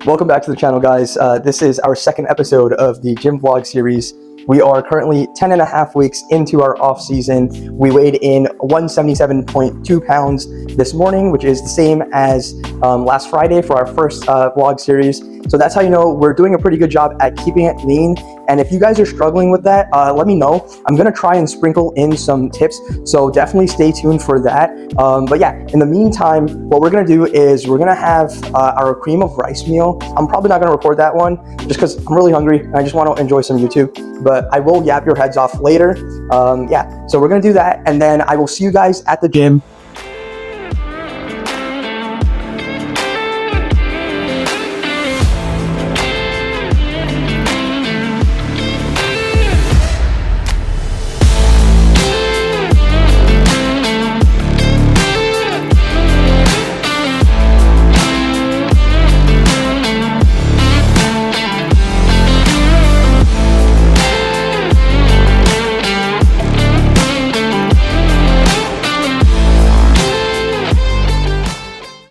Welcome back to the channel, guys. This is our second episode of the gym vlog series. We are currently 10 and a half weeks into our off season. We weighed in 177.2 pounds this morning, which is the same as last Friday for our first vlog series. So that's how you know we're doing a pretty good job at keeping it lean. And if you guys are struggling with that, let me know. I'm gonna try and sprinkle in some tips, so definitely stay tuned for that. But yeah, in the meantime, what we're gonna do is we're gonna have our cream of rice meal. I'm probably not gonna record that one just because I'm really hungry and I just wanna enjoy some YouTube, but I will yap your heads off later. Yeah, so we're gonna do that, and then I will see you guys at the gym.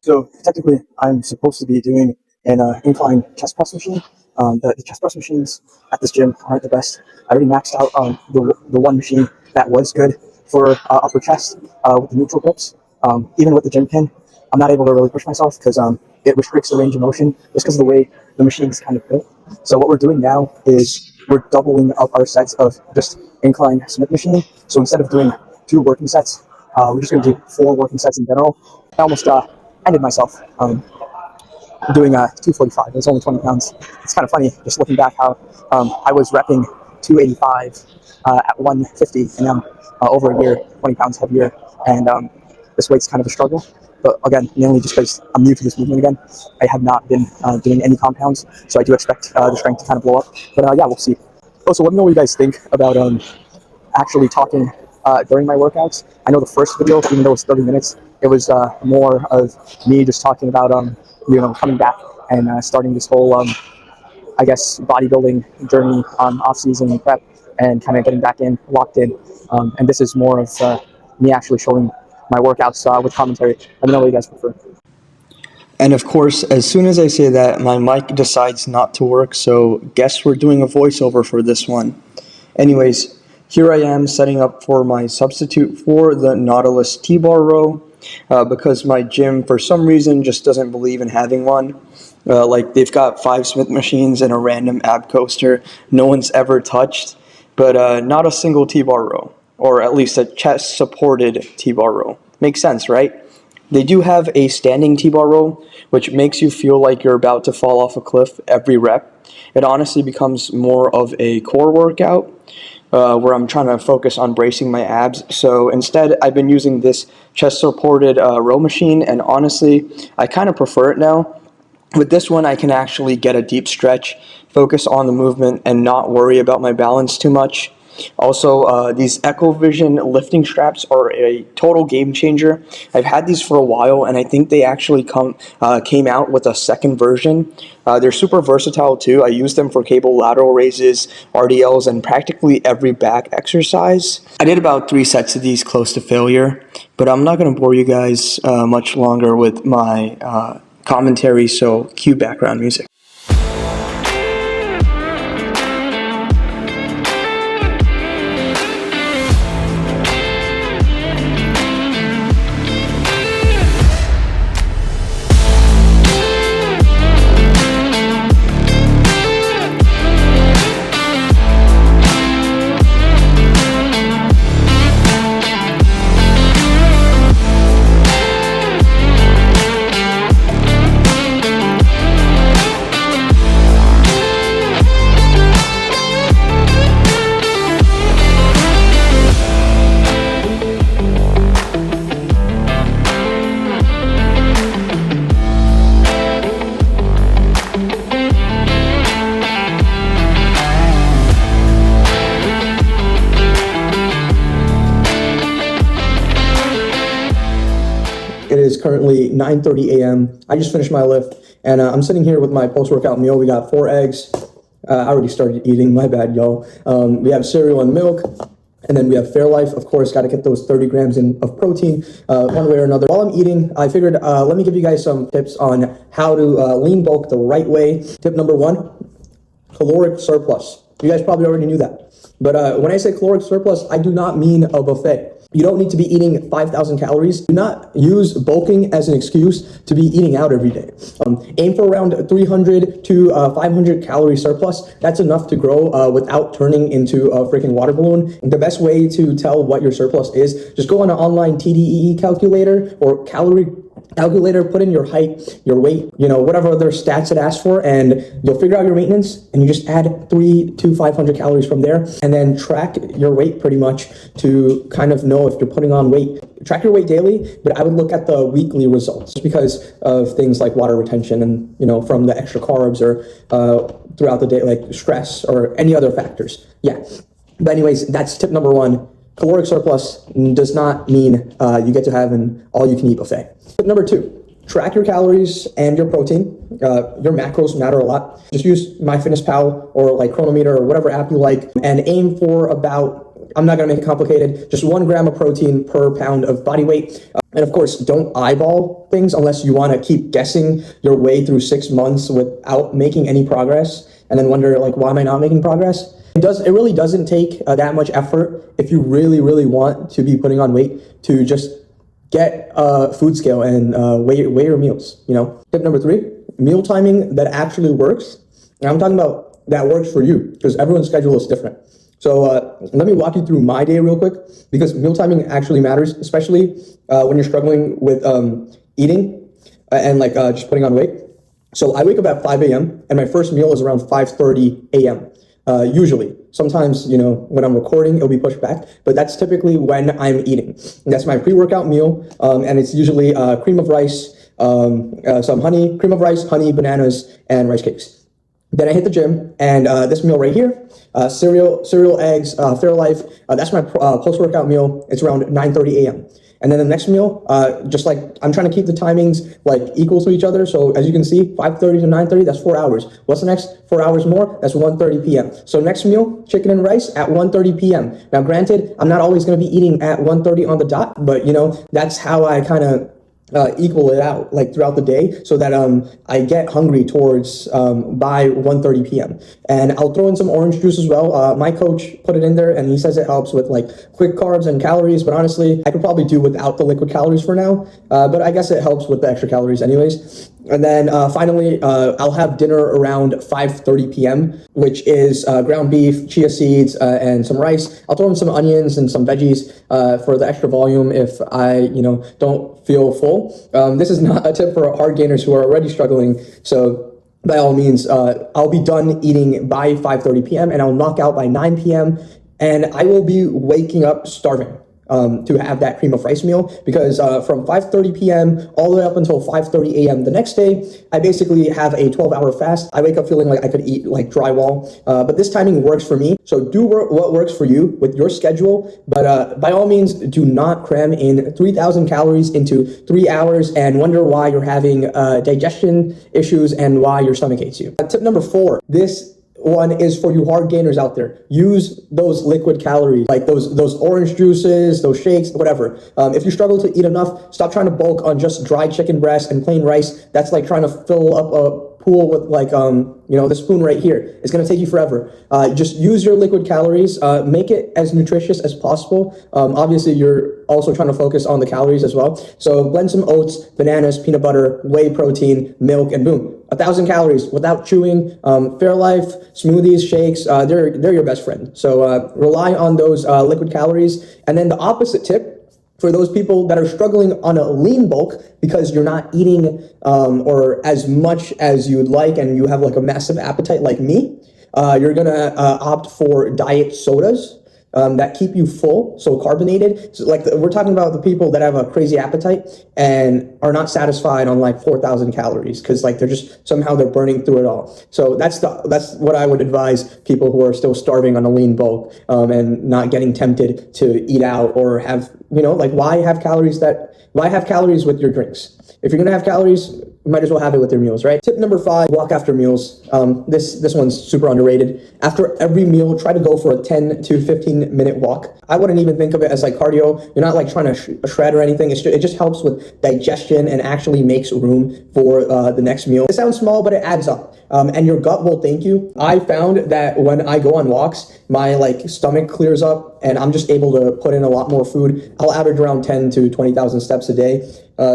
So technically, I'm supposed to be doing an incline chest press machine. The chest press machines at this gym aren't the best. I already maxed out the one machine that was good for upper chest with the neutral grips. Even with the gym pin, I'm not able to really push myself because it restricts the range of motion just because of the way the machine is kind of built. So what we're doing now is we're doubling up our sets of just incline Smith machining. So instead of doing 2 working sets, we're just going to do 4 working sets in general. I almost ended myself doing 245. It's only 20 pounds. It's kind of funny just looking back how I was repping 285 at 150, and now over a year, 20 pounds heavier, and this weight's kind of a struggle. But again, mainly just because I'm new to this movement again. I have not been doing any compounds, so I do expect the strength to kind of blow up. But yeah, we'll see. Also, let me know what you guys think about actually talking during my workouts. I know the first video, even though it's 30 minutes, it was more of me just talking about, coming back and starting this whole, I guess, bodybuilding journey on off-season prep and kind of getting back in, locked in. And this is more of me actually showing my workouts with commentary. Let me know what you guys prefer. And of course, as soon as I say that, my mic decides not to work, so guess we're doing a voiceover for this one. Anyways, here I am setting up for my substitute for the Nautilus T-Bar row. Because my gym, for some reason, just doesn't believe in having one. Like, they've got 5 Smith machines and a random ab coaster no one's ever touched, but not a single T-bar row, or at least a chest-supported T-bar row. Makes sense, right? They do have a standing T-bar row, which makes you feel like you're about to fall off a cliff every rep. It honestly becomes more of a core workout, where I'm trying to focus on bracing my abs. So instead, I've been using this chest-supported row machine, and honestly, I kind of prefer it now. With this one, I can actually get a deep stretch, focus on the movement, and not worry about my balance too much. Also, these EchoVision lifting straps are a total game changer. I've had these for a while, and I think they actually came out with a second version. They're super versatile too. I use them for cable lateral raises, RDLs, and practically every back exercise. I did about 3 sets of these close to failure, but I'm not going to bore you guys much longer with my commentary, so cue background music. It is currently 9:30 a.m. I just finished my lift, and I'm sitting here with my post-workout meal. We got 4 eggs. I already started eating. My bad, y'all. We have cereal and milk. And then we have Fairlife, of course, got to get those 30 grams in of protein one way or another. While I'm eating, I figured let me give you guys some tips on how to lean bulk the right way. Tip number 1, caloric surplus. You guys probably already knew that. But when I say caloric surplus, I do not mean a buffet. You don't need to be eating 5,000 calories. Do not use bulking as an excuse to be eating out every day. Aim for around 300 to 500 calorie surplus. That's enough to grow without turning into a freaking water balloon. The best way to tell what your surplus is, just go on an online TDEE calculator or calorie calculator, put in your height, your weight, whatever other stats it asks for, and you'll figure out your maintenance, and you just add 300 to 500 calories from there, and then track your weight pretty much to kind of know if you're putting on weight. Track your weight daily, but I would look at the weekly results because of things like water retention and, from the extra carbs or throughout the day, like stress or any other factors. Yeah. But anyways, that's tip number 1. Caloric surplus does not mean you get to have an all-you-can-eat buffet. Tip number 2, track your calories and your protein. Your macros matter a lot. Just use MyFitnessPal or like Chronometer or whatever app you like and aim for about, I'm not going to make it complicated, just 1 gram of protein per pound of body weight. And of course, don't eyeball things unless you want to keep guessing your way through 6 months without making any progress and then wonder, like, why am I not making progress? It really doesn't take that much effort if you really, really want to be putting on weight to just get a food scale and weigh your meals, Tip number 3, meal timing that actually works. And I'm talking about that works for you because everyone's schedule is different. So let me walk you through my day real quick because meal timing actually matters, especially when you're struggling with eating and just putting on weight. So I wake up at 5 a.m. and my first meal is around 5:30 a.m. Usually. Sometimes, when I'm recording, it'll be pushed back, but that's typically when I'm eating. And that's my pre-workout meal, and it's usually cream of rice, some honey, cream of rice, honey, bananas, and rice cakes. Then I hit the gym, and this meal right here, cereal, eggs, Fairlife, that's my post-workout meal. It's around 9:30 a.m. And then the next meal, just like I'm trying to keep the timings equal to each other. So as you can see, 5:30 to 9:30, that's 4 hours. What's the next 4 hours more? That's 1:30 p.m. So next meal, chicken and rice at 1:30 p.m. Now, granted, I'm not always going to be eating at 1:30 on the dot, but that's how I kind of equal it out throughout the day so that I get hungry towards by 1:30 p.m. And I'll throw in some orange juice as well. My coach put it in there and he says it helps with quick carbs and calories, but honestly I could probably do without the liquid calories for now, but I guess it helps with the extra calories anyways. And then finally, I'll have dinner around 5:30 p.m., which is ground beef, chia seeds, and some rice. I'll throw in some onions and some veggies for the extra volume if I, don't feel full. This is not a tip for Hardgainers who are already struggling. So by all means, I'll be done eating by 5:30 p.m. and I'll knock out by 9 p.m. and I will be waking up starving. To have that cream of rice meal because from 5:30 p.m. all the way up until 5:30 a.m. the next day, I basically have a 12-hour fast. I wake up feeling like I could eat drywall, but this timing works for me. So do what works for you with your schedule, but by all means, do not cram in 3,000 calories into 3 hours and wonder why you're having digestion issues and why your stomach hates you. Tip number 4, this one is for you hard gainers out there. Use those liquid calories, like those orange juices, those shakes, whatever. If you struggle to eat enough, stop trying to bulk on just dried chicken breast and plain rice. That's like trying to fill up a pool with the spoon right here. It's going to take you forever. Just use your liquid calories. Make it as nutritious as possible. Obviously, you're also trying to focus on the calories as well. So blend some oats, bananas, peanut butter, whey protein, milk, and boom, 1,000 calories without chewing. Fairlife, smoothies, shakes, they're your best friend. So rely on those liquid calories. And then the opposite tip, for those people that are struggling on a lean bulk because you're not eating or as much as you would like and you have a massive appetite like me, you're going to opt for diet sodas that keep you full, so carbonated. So we're talking about the people that have a crazy appetite and are not satisfied on 4,000 calories because they're just somehow they're burning through it all. So that's what I would advise people who are still starving on a lean bulk and not getting tempted to eat out or have like why have calories with your drinks? If you're gonna have calories, you might as well have it with your meals, right? Tip number 5, walk after meals. This one's super underrated. After every meal, try to go for a 10 to 15 minute walk. I wouldn't even think of it as like cardio. You're not like trying to shred or anything. It just helps with digestion and actually makes room for the next meal. It sounds small, but it adds up. And your gut will thank you. I found that when I go on walks, my like stomach clears up and I'm just able to put in a lot more food. I'll average around 10 to 20,000 steps a day,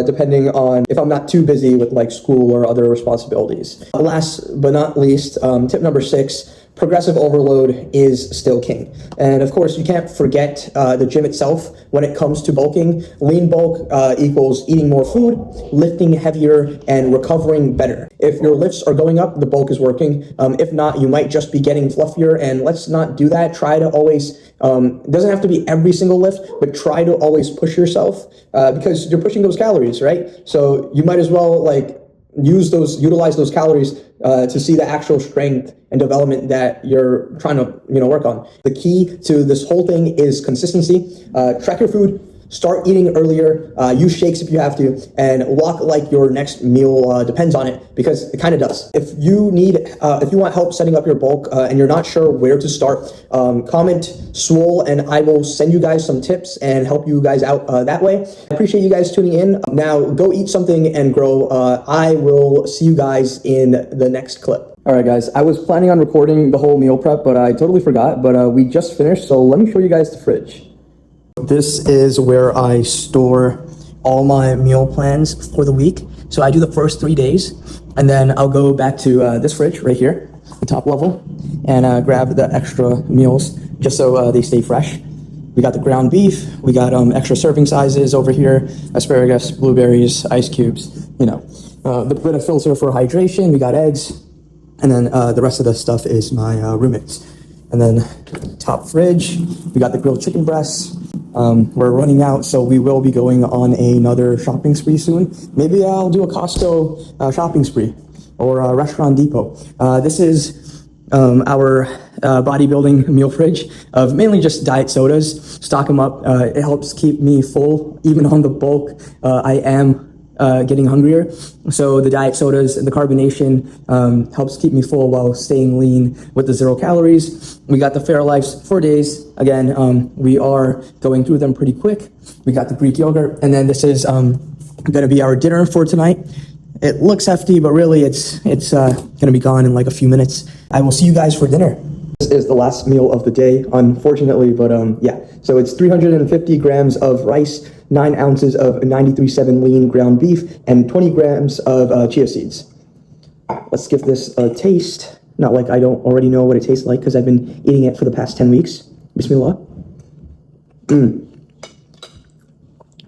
depending on if I'm not too busy with like school or other responsibilities. Last but not least, tip number 6, progressive overload is still king. And of course, you can't forget the gym itself when it comes to bulking. Lean bulk equals eating more food, lifting heavier, and recovering better. If your lifts are going up, the bulk is working. If not, you might just be getting fluffier, and let's not do that. Try to always, it doesn't have to be every single lift, but try to always push yourself because you're pushing those calories, right? So you might as well like utilize those calories to see the actual strength and development that you're trying to work on. The key to this whole thing is consistency. Track your food, start eating earlier, use shakes if you have to, and walk like your next meal depends on it, because it kind of does. If you want help setting up your bulk and you're not sure where to start, comment Swole and I will send you guys some tips and help you guys out that way. I appreciate you guys tuning in. Now go eat something and grow. I will see you guys in the next clip. All right, guys, I was planning on recording the whole meal prep, but I totally forgot, but we just finished, so let me show you guys the fridge. This is where I store all my meal plans for the week. So I do the first 3 days, and then I'll go back to this fridge right here, the top level, and grab the extra meals just so they stay fresh. We got the ground beef, we got extra serving sizes over here, asparagus, blueberries, ice cubes, the bit of filter for hydration, we got eggs, and then the rest of the stuff is my roommates. And then top fridge, we got the grilled chicken breasts. We're running out, so we will be going on another shopping spree soon. Maybe I'll do a Costco shopping spree or a Restaurant Depot. This is our bodybuilding meal fridge of mainly just diet sodas. Stock them up. It helps keep me full. Even on the bulk, I am getting hungrier. So the diet sodas and the carbonation helps keep me full while staying lean with the 0 calories. We got the Fairlifes 4 days. Again, we are going through them pretty quick. We got the Greek yogurt, and then this is going to be our dinner for tonight. It looks hefty, but really it's going to be gone in like a few minutes. I will see you guys for dinner. This is the last meal of the day, unfortunately, but yeah. So it's 350 grams of rice, 9 ounces of 93.7 lean ground beef, and 20 grams of chia seeds. Let's give this a taste. Not like I don't already know what it tastes like because I've been eating it for the past 10 weeks. Bismillah.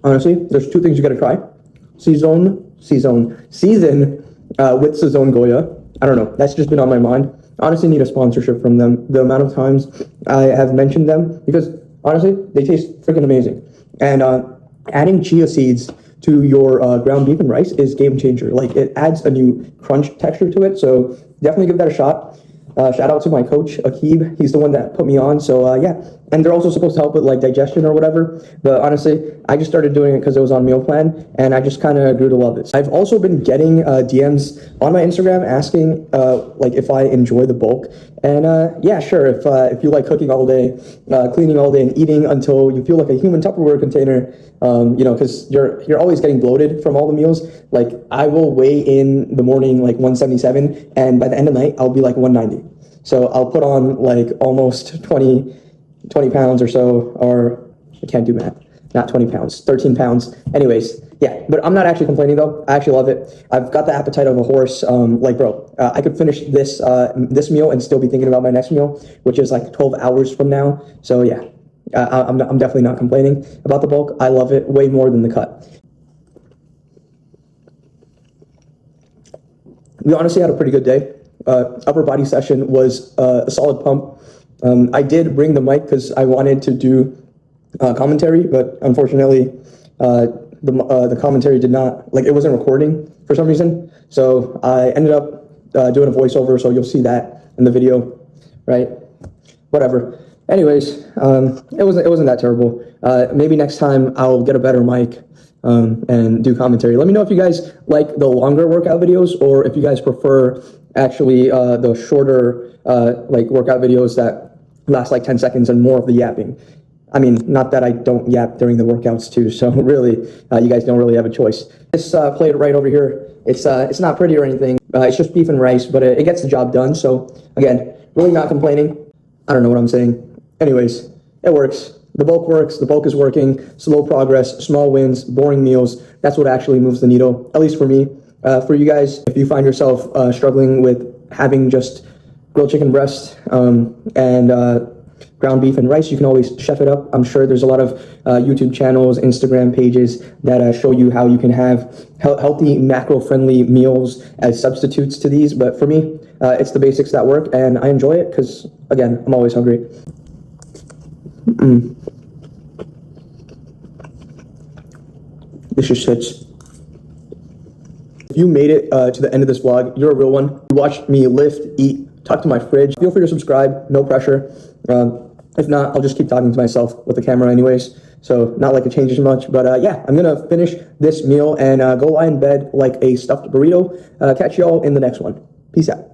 Honestly, there's 2 things you gotta try. Season with Sazon Goya. I don't know, that's just been on my mind. Honestly, need a sponsorship from them. The amount of times I have mentioned them, because honestly, they taste freaking amazing. And adding chia seeds to your ground beef and rice is game changer. Like, it adds a new crunch texture to it. So definitely give that a shot. Shout out to my coach, Akib. He's the one that put me on. So yeah, and they're also supposed to help with like digestion or whatever. But honestly, I just started doing it because it was on meal plan, and I just kind of grew to love it. I've also been getting DMs on my Instagram asking like if I enjoy the bulk. And yeah, sure. If you like cooking all day, cleaning all day, and eating until you feel like a human Tupperware container, because you're always getting bloated from all the meals. Like, I will weigh in the morning like 177, and by the end of the night, I'll be like 190. So I'll put on like almost 20 pounds or so, or I can't do math. Not 20 pounds, 13 pounds. Anyways, yeah, but I'm not actually complaining though. I actually love it. I've got the appetite of a horse. Like, bro, I could finish this meal and still be thinking about my next meal, which is like 12 hours from now. So yeah, I'm definitely not complaining about the bulk. I love it way more than the cut. We honestly had a pretty good day. Upper body session was a solid pump. I did bring the mic because I wanted to do commentary, but unfortunately, the commentary did not, like, it wasn't recording for some reason. So I ended up doing a voiceover, so you'll see that in the video, right? Whatever. Anyways, it wasn't that terrible. Maybe next time I'll get a better mic and do commentary. Let me know if you guys like the longer workout videos or if you guys prefer actually the shorter like workout videos that last like 10 seconds and more of the yapping. I mean, not that I don't yap during the workouts too, so really, you guys don't really have a choice. This plate right over here, it's not pretty or anything. It's just beef and rice, but it gets the job done. So again, really not complaining. I don't know what I'm saying. Anyways, it works. The bulk works. The bulk is working. Slow progress, small wins, boring meals. That's what actually moves the needle, at least for me. For you guys, if you find yourself struggling with having just grilled chicken breast and ground beef and rice, you can always chef it up. I'm sure there's a lot of YouTube channels, Instagram pages that show you how you can have healthy, macro-friendly meals as substitutes to these. But for me, it's the basics that work, and I enjoy it because, again, I'm always hungry. This just hits. If you made it to the end of this vlog, you're a real one. You watched me lift, eat, talk to my fridge. Feel free to subscribe, no pressure. If not, I'll just keep talking to myself with the camera anyways. So not like it changes much, but yeah, I'm gonna finish this meal and go lie in bed like a stuffed burrito. Catch y'all in the next one. Peace out.